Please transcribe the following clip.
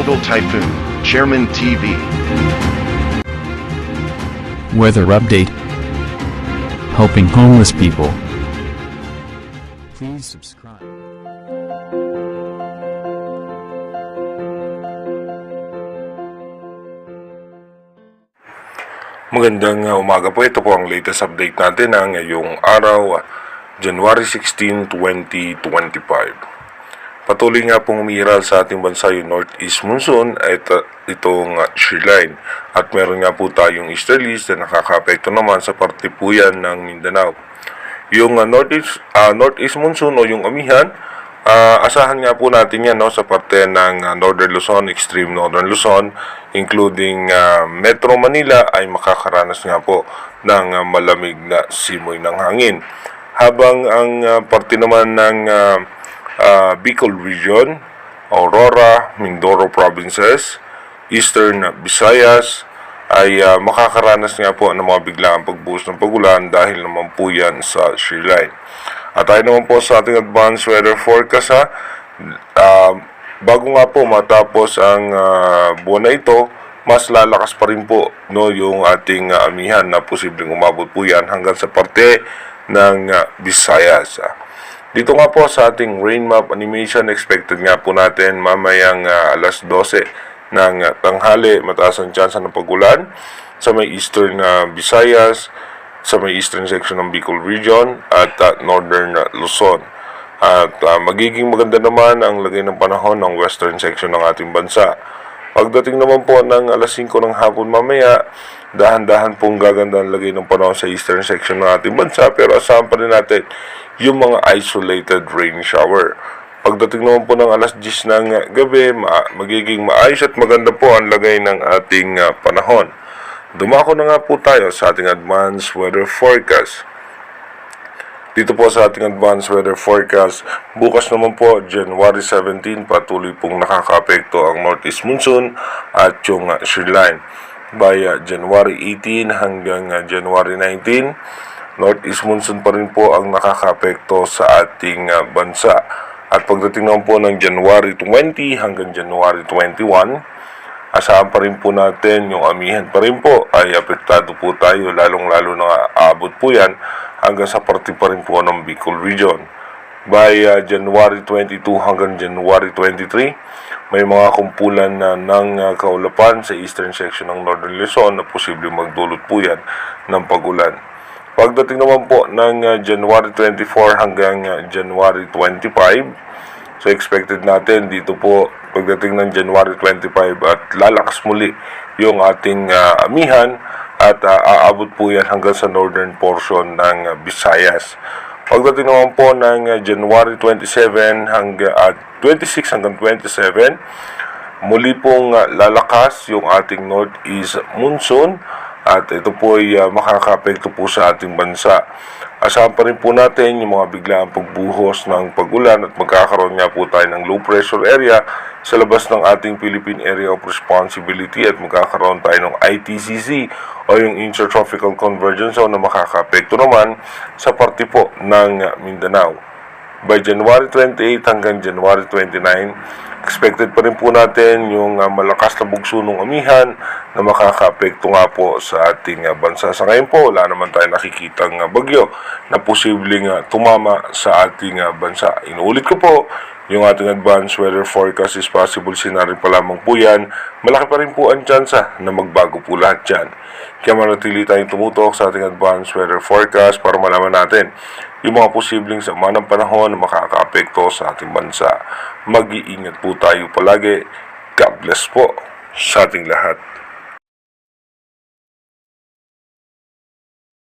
Tropical Typhoon, Chairman TV. Weather update. Helping homeless people. Please subscribe. Magandang umaga po. Ito po ang latest update natin ng ngayong araw, January 16, 2025. Patuloy nga pong umiiral sa ating bansa yung northeast monsoon at itong shear line. At meron nga po tayong easterlies na nakaka-apekto naman sa parte po yan ng Mindanao. Yung northeast monsoon o yung amihan, asahan nga po natin yan sa parte ng Northern Luzon, extreme Northern Luzon, including Metro Manila ay makakaranas nga po ng malamig na simoy ng hangin. Habang ang parte naman ng Bicol Region, Aurora, Mindoro Provinces, Eastern Visayas ay makakaranas nga po ng mga biglaang pagbuhos ng pagulan dahil naman po yan sa shear line. At tayo naman po sa ating advanced weather forecast bago nga po matapos ang buwan na ito, mas lalakas pa rin po yung ating amihan na posibleng umabot po yan hanggang sa parte ng Visayas. Dito nga po sa ating rain map animation, expected nga po natin mamayang alas 12 ng tanghali, mataas ang tsansa ng pagulan sa may eastern Visayas, sa may eastern section ng Bicol Region at northern Luzon. At magiging maganda naman ang lagay ng panahon ng western section ng ating bansa. Pagdating naman po ng alas 5 ng hapon mamaya, dahan-dahan pong gaganda ang lagay ng panahon sa eastern section ng ating bansa, pero asahan pa rin natin yung mga isolated rain shower. Pagdating naman po ng alas 10 ng gabi, magiging maayos at maganda po ang lagay ng ating panahon. Dumako na nga po tayo sa ating advanced weather forecast. Dito po sa ating advanced weather forecast, bukas naman po, January 17, patuloy pong nakaka-apekto ang northeast monsoon at yung shear line. By January 18 hanggang January 19, northeast monsoon pa rin po ang nakaka-apekto sa ating bansa. At pagdating naman po ng January 20 hanggang January 21, asahan pa rin po natin yung amihan pa rin po ay apektado po tayo, lalong-lalo na aabot po yan hanggang sa parte pa rin po ng Bicol Region. By January 22 hanggang January 23, may mga kumpulan ng kaulapan sa eastern section ng Northern Luzon na posibleng magdulot po yan ng pagulan. Pagdating naman po ng January 24 hanggang January 25, so expected natin dito po pagdating ng January 25 at lalakas muli yung ating amihan at aabot po yan hanggang sa northern portion ng Visayas. Pagdating naman po ng January 27 hanggang 26 hanggang 27, muli pong lalakas yung ating northeast monsoon at ito po ay makaka-apekto po sa ating bansa. Asahan pa rin po natin yung mga biglaang pagbuhos ng pagulan at magkakaroon nga po tayo ng low pressure area sa labas ng ating Philippine Area of Responsibility at magkakaroon tayo ng ITCZ o yung Intertropical Convergence Zone na makaka-apekto naman sa parte po ng Mindanao. By January 28 hanggang January 29, expected pa rin po natin yung malakas na bugso ng amihan na makaka-apekto nga po sa ating bansa. Sa ngayon po, wala naman tayo nakikitang bagyo na posibleng tumama sa ating bansa. Inuulit ko po, yung ating advanced weather forecast is possible scenario pa lamang po yan. Malaki pa rin po ang tsansa na magbago po lahat yan. Kaya manatili tayong tumutok sa ating advanced weather forecast para malaman natin yung mga posibleng sama ng panahon na makaka-apekto sa ating bansa. Mag-iingat po tayo palagi. God bless po sa ating lahat.